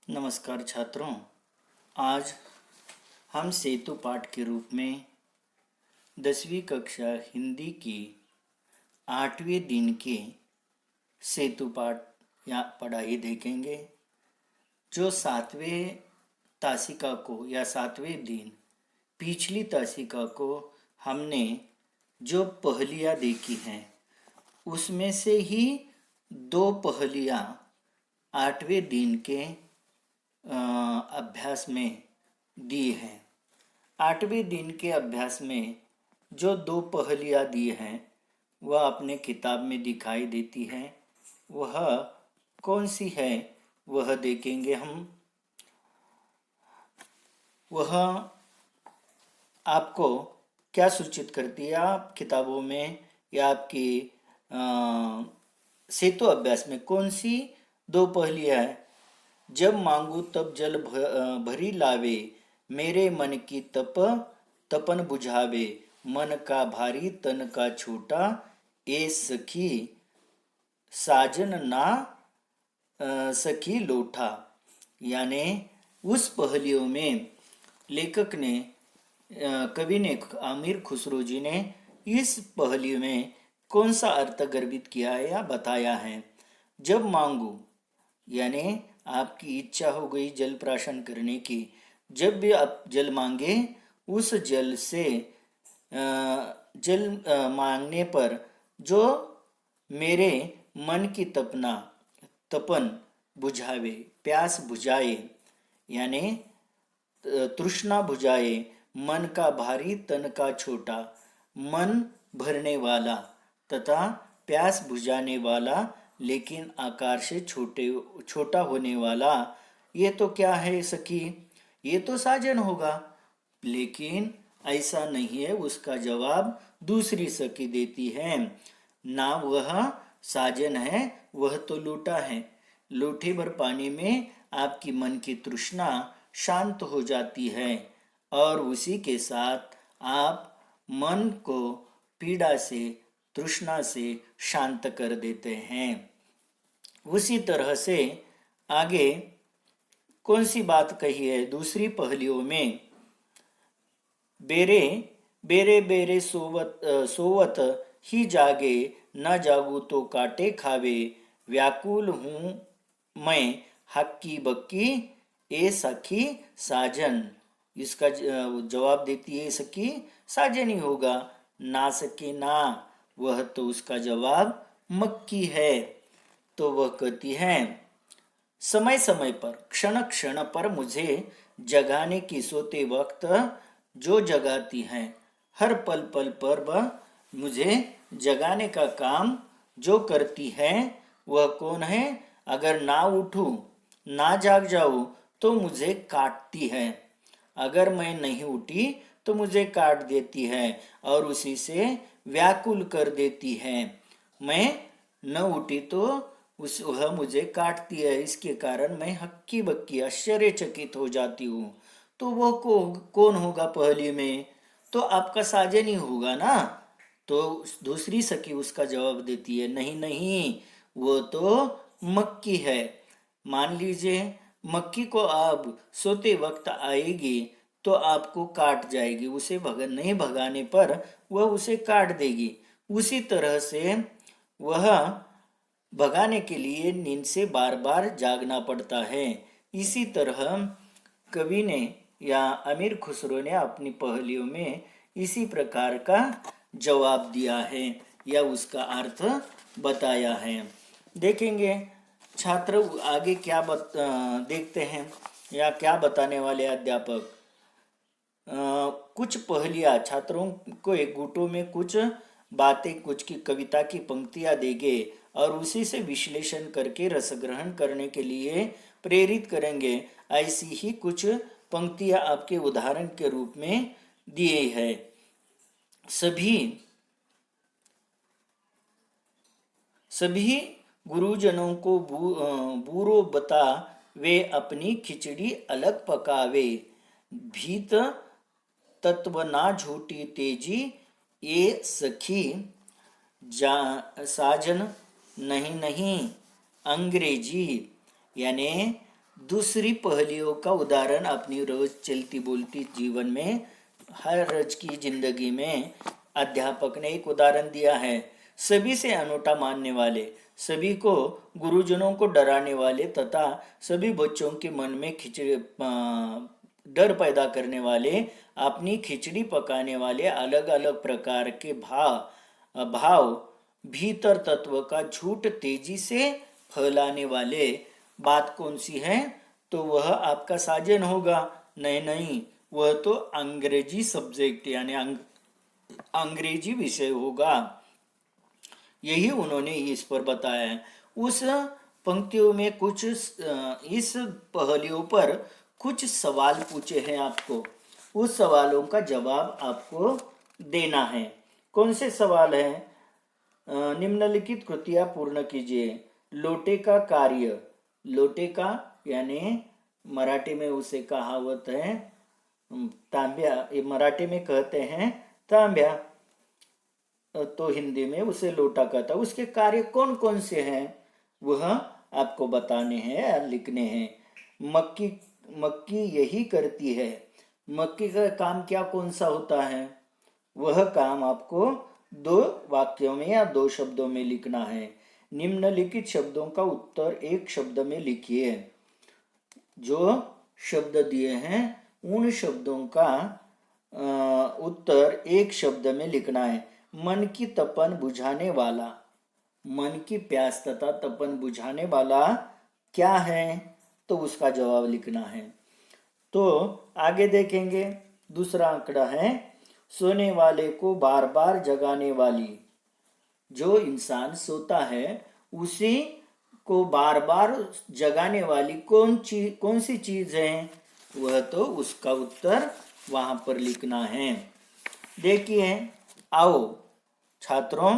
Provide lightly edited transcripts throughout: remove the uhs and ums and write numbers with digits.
नमस्कार छात्रों। आज हम सेतु पाठ के रूप में 10वीं कक्षा हिंदी की 8वें दिन के सेतु पाठ या पढ़ाई देखेंगे। जो 7वें तासिका को या 7वें दिन पिछली तासिका को हमने जो पहेलियाँ देखी हैं उसमें से ही दो पहेलियाँ 8वें दिन के अभ्यास में दी है। 8वें दिन के अभ्यास में जो दो पहेलियाँ दी हैं वह अपने किताब में दिखाई देती है। वह कौन सी है वह देखेंगे हम। वह आपको क्या सूचित करती है, आप किताबों में या आपकी सेतु अभ्यास में कौन सी दो पहेलियाँ है। जब मांगू तब जल भरी लावे, मेरे मन की तपन बुझावे, मन का भारी तन का छोटा, ए सखी साजन ना सखी लोठा। यानी उस पहेलियों में लेखक ने कवि ने आमिर खुसरो जी ने इस पहेली में कौन सा अर्थ गर्भित किया है या बताया है। जब मांगू यानी आपकी इच्छा हो गई जल प्राशन करने की, जब भी आप जल मांगे उस जल से जल मांगने पर जो मेरे मन की तपन बुझावे, प्यास बुझाए यानी तृष्णा बुझाए, मन का भारी तन का छोटा, मन भरने वाला तथा प्यास बुझाने वाला लेकिन आकार से छोटा होने वाला, ये तो क्या है सखी, ये तो साजन होगा। लेकिन ऐसा नहीं है, उसका जवाब दूसरी सखी देती है। ना वह साजन है, वह तो लोटा है। लोटे भर पानी में आपकी मन की तृष्णा शांत हो जाती है और उसी के साथ आप मन को पीड़ा से तृष्णा से शांत कर देते हैं। उसी तरह से आगे कौन सी बात कही है दूसरी पहेलियों में। बेरे बेरे बेरे सोवत ही जागे, न जागू तो काटे खावे, व्याकुल हूँ मैं हक्की बक्की, ए सखी साजन। इसका जवाब देती है सखी साजन ही होगा। ना सके ना, वह तो उसका जवाब मक्की है। तो वह कहती है समय समय पर क्षण क्षण पर मुझे जगाने की सोते वक्त जो जगाती है, हर पल पल पर वह मुझे जगाने का काम जो करती है वह कौन है। अगर ना उठूं ना जाग जाऊं तो मुझे काटती है, अगर मैं नहीं उठी तो मुझे काट देती है और उसी से व्याकुल कर देती है। मैं न उठी तो वह मुझे काटती है, इसके कारण मैं हक्की बक्की आश्चर्यचकित हो जाती हूँ। तो वह कौन होगा पहेली में, तो आपका साजन ही होगा ना। तो दूसरी सखी उसका जवाब देती है नहीं नहीं, वो तो मक्की है। मान लीजिए मक्की को आप सोते वक्त आएगी तो आपको काट जाएगी, उसे नहीं भगाने पर वह उसे काट देगी। उसी तरह से वह भगाने के लिए नींद से बार बार जागना पड़ता है। इसी तरह कवि ने या अमीर खुसरो ने अपनी पहेलियों में इसी प्रकार का जवाब दिया है या उसका अर्थ बताया है। देखेंगे छात्र आगे क्या देखते हैं या क्या बताने वाले अध्यापक। कुछ पहेलियाँ छात्रों को एक गुटों में कुछ बातें, कुछ की कविता की पंक्तियाँ देंगे और उसी से विश्लेषण करके रस ग्रहण करने के लिए प्रेरित करेंगे। ऐसी ही कुछ पंक्तियाँ आपके उदाहरण के रूप में दिए हैं। सभी गुरुजनों को बूरो बता, वे अपनी खिचड़ी अलग पकावे, भीत तत्व ना झूठी तेजी, ये सखी साजन नहीं नहीं अंग्रेजी। यानी दूसरी पहेलियों का उदाहरण अपनी रोज चलती बोलती जीवन में, हर रोज की जिंदगी में अध्यापक ने एक उदाहरण दिया है। सभी से अनूठा मानने वाले, सभी को गुरुजनों को डराने वाले तथा सभी बच्चों के मन में डर पैदा करने वाले, अपनी खिचड़ी पकाने वाले, अलग अलग प्रकार के भाव भीतर तत्व का झूठ तेजी से फैलाने वाले बात कौन सी है? तो वह आपका साजन होगा। नहीं नहीं, वह तो अंग्रेजी सब्जेक्ट यानी अंग्रेजी विषय होगा। यही उन्होंने इस पर बताया है। उस पंक्तियों में कुछ इस पहेलियों पर कुछ सवाल पूछे हैं आपको, उस सवालों का जवाब आपको देना है। कौन से सवाल हैं? निम्नलिखित कृतियां पूर्ण कीजिए। लोटे का कार्य, लोटे का यानी मराठी में उसे कहावत है तांब्या, ये मराठी में कहते हैं तांब्या, तो हिंदी में उसे लोटा कहता है। उसके कार्य कौन कौन से हैं वह आपको बताने हैं या लिखने हैं। मक्की मक्की यही करती है, मक्की का काम क्या कौन सा होता है? वह काम आपको 2 वाक्यों में या 2 शब्दों में लिखना है। निम्नलिखित शब्दों का उत्तर एक शब्द में लिखिए। जो शब्द दिए हैं उन शब्दों का उत्तर एक शब्द में लिखना है। मन की तपन बुझाने वाला, मन की प्यास तथा तपन बुझाने वाला क्या है? तो उसका जवाब लिखना है। तो आगे देखेंगे। दूसरा आंकड़ा है, सोने वाले को बार बार जगाने वाली। जो इंसान सोता है उसी को बार बार जगाने वाली कौन सी चीज है? वह तो उसका उत्तर वहां पर लिखना है। देखिए, आओ छात्रों,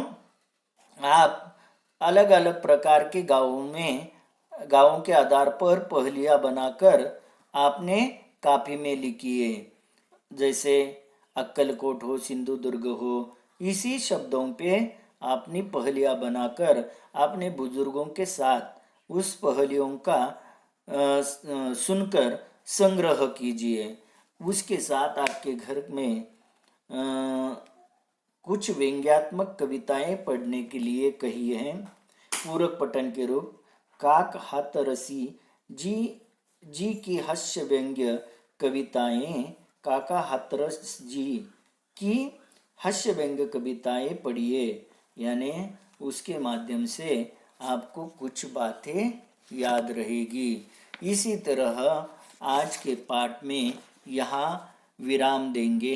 आप अलग अलग प्रकार के गांवों के आधार पर पहेलियां बनाकर आपने कापी में लिखिए। जैसे अक्कलकोट हो, सिंधुदुर्ग हो, इसी शब्दों पे आपने पहेलियां बनाकर अपने बुजुर्गों के साथ उस पहेलियों का सुनकर संग्रह कीजिए। उसके साथ आपके घर में कुछ व्यंग्यात्मक कविताएं पढ़ने के लिए कही हैं। पूरक पठन के रूप, काक हाथरसी जी की हास्य व्यंग्य कविताएं, काका हाथरस जी की हास्य व्यंग्य कविताएं पढ़िए, यानी उसके माध्यम से आपको कुछ बातें याद रहेगी। इसी तरह आज के पाठ में यहाँ विराम देंगे।